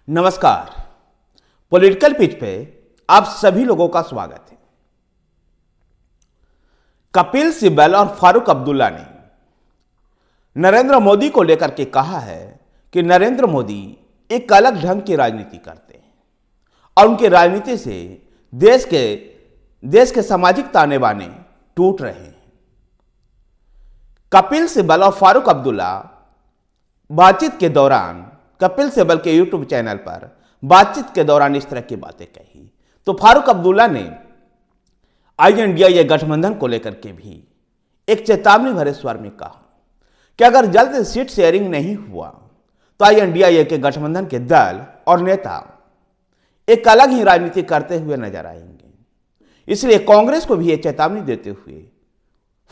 नमस्कार। Political pitch पे आप सभी लोगों का स्वागत है। कपिल सिब्बल और फारूक अब्दुल्ला ने नरेंद्र मोदी को लेकर के कहा है कि नरेंद्र मोदी एक अलग ढंग की राजनीति करते हैं और उनकी राजनीति से देश के सामाजिक ताने बाने टूट रहे हैं। कपिल सिब्बल और फारूक अब्दुल्ला बातचीत के दौरान कपिल सिब्बल के यूट्यूब चैनल पर बातचीत के दौरान इस तरह की बातें कही तो फारूक अब्दुल्ला ने INDA गठबंधन को लेकर के भी एक चेतावनी भरे स्वर में कहा कि अगर जल्द सीट शेयरिंग नहीं हुआ तो INDA के गठबंधन के दल और नेता एक अलग ही राजनीति करते हुए नजर आएंगे। इसलिए कांग्रेस को भी यह चेतावनी देते हुए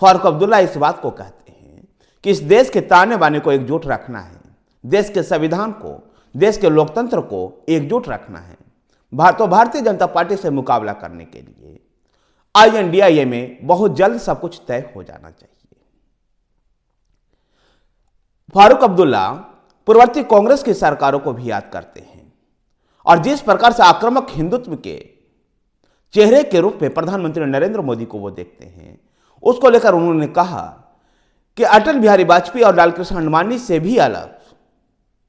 फारूक अब्दुल्ला इस बात को कहते हैं कि इस देश के ताने बाने को एकजुट रखना है, देश के संविधान को, देश के लोकतंत्र को एकजुट रखना है। भारतीय जनता पार्टी से मुकाबला करने के लिए INDA में बहुत जल्द सब कुछ तय हो जाना चाहिए। फारूक अब्दुल्ला पूर्ववर्ती कांग्रेस की सरकारों को भी याद करते हैं और जिस प्रकार से आक्रामक हिंदुत्व के चेहरे के रूप में प्रधानमंत्री नरेंद्र मोदी को वो देखते हैं, उसको लेकर उन्होंने कहा कि अटल बिहारी वाजपेयी और लालकृष्ण आडवाणी से भी अलग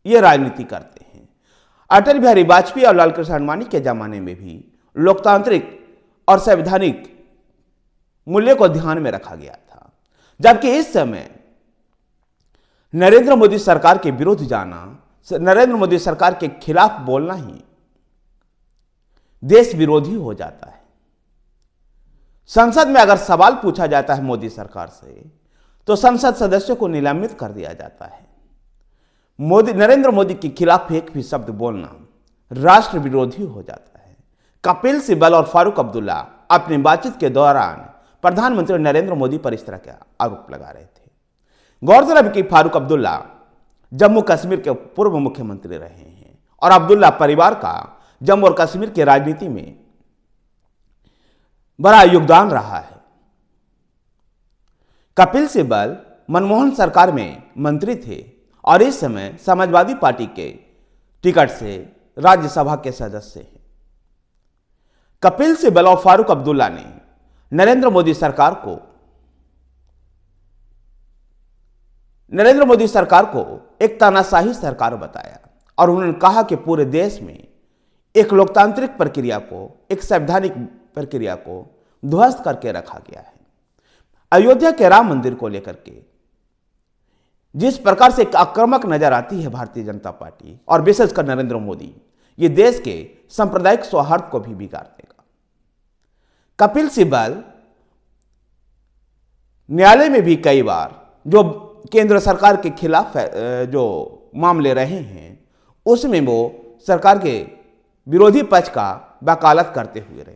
ये राजनीति करते हैं। अटल बिहारी वाजपेयी और लालकृष्ण आडवाणी के जमाने में भी लोकतांत्रिक और संवैधानिक मूल्य को ध्यान में रखा गया था, जबकि इस समय नरेंद्र मोदी सरकार के विरुद्ध जाना, नरेंद्र मोदी सरकार के खिलाफ बोलना ही देश विरोधी हो जाता है। संसद में अगर सवाल पूछा जाता है मोदी सरकार से तो संसद सदस्यों को निलंबित कर दिया जाता है। नरेंद्र मोदी के खिलाफ एक भी शब्द बोलना राष्ट्र विरोधी हो जाता है। कपिल सिब्बल और फारूक अब्दुल्ला अपनी बातचीत के दौरान प्रधानमंत्री नरेंद्र मोदी पर इस तरह के आरोप लगा रहे थे। गौरतलब कि फारूक अब्दुल्ला जम्मू कश्मीर के पूर्व मुख्यमंत्री रहे हैं और अब्दुल्ला परिवार का जम्मू और कश्मीर की राजनीति में बड़ा योगदान रहा है। कपिल सिब्बल मनमोहन सरकार में मंत्री थे और इस समय समाजवादी पार्टी के टिकट से राज्यसभा के सदस्य हैं। कपिल सिब्बल और फारूक अब्दुल्ला ने नरेंद्र मोदी सरकार को एक तानाशाही सरकार बताया और उन्होंने कहा कि पूरे देश में एक लोकतांत्रिक प्रक्रिया को, एक संवैधानिक प्रक्रिया को ध्वस्त करके रखा गया है। अयोध्या के राम मंदिर को लेकर के जिस प्रकार से एक आक्रामक नजर आती है भारतीय जनता पार्टी और विशेषकर नरेंद्र मोदी, ये देश के सांप्रदायिक सौहार्द को भी बिगाड़ देगा। कपिल सिब्बल न्यायालय में भी कई बार जो केंद्र सरकार के खिलाफ जो मामले रहे हैं उसमें वो सरकार के विरोधी पक्ष का वकालत करते हुए रहे।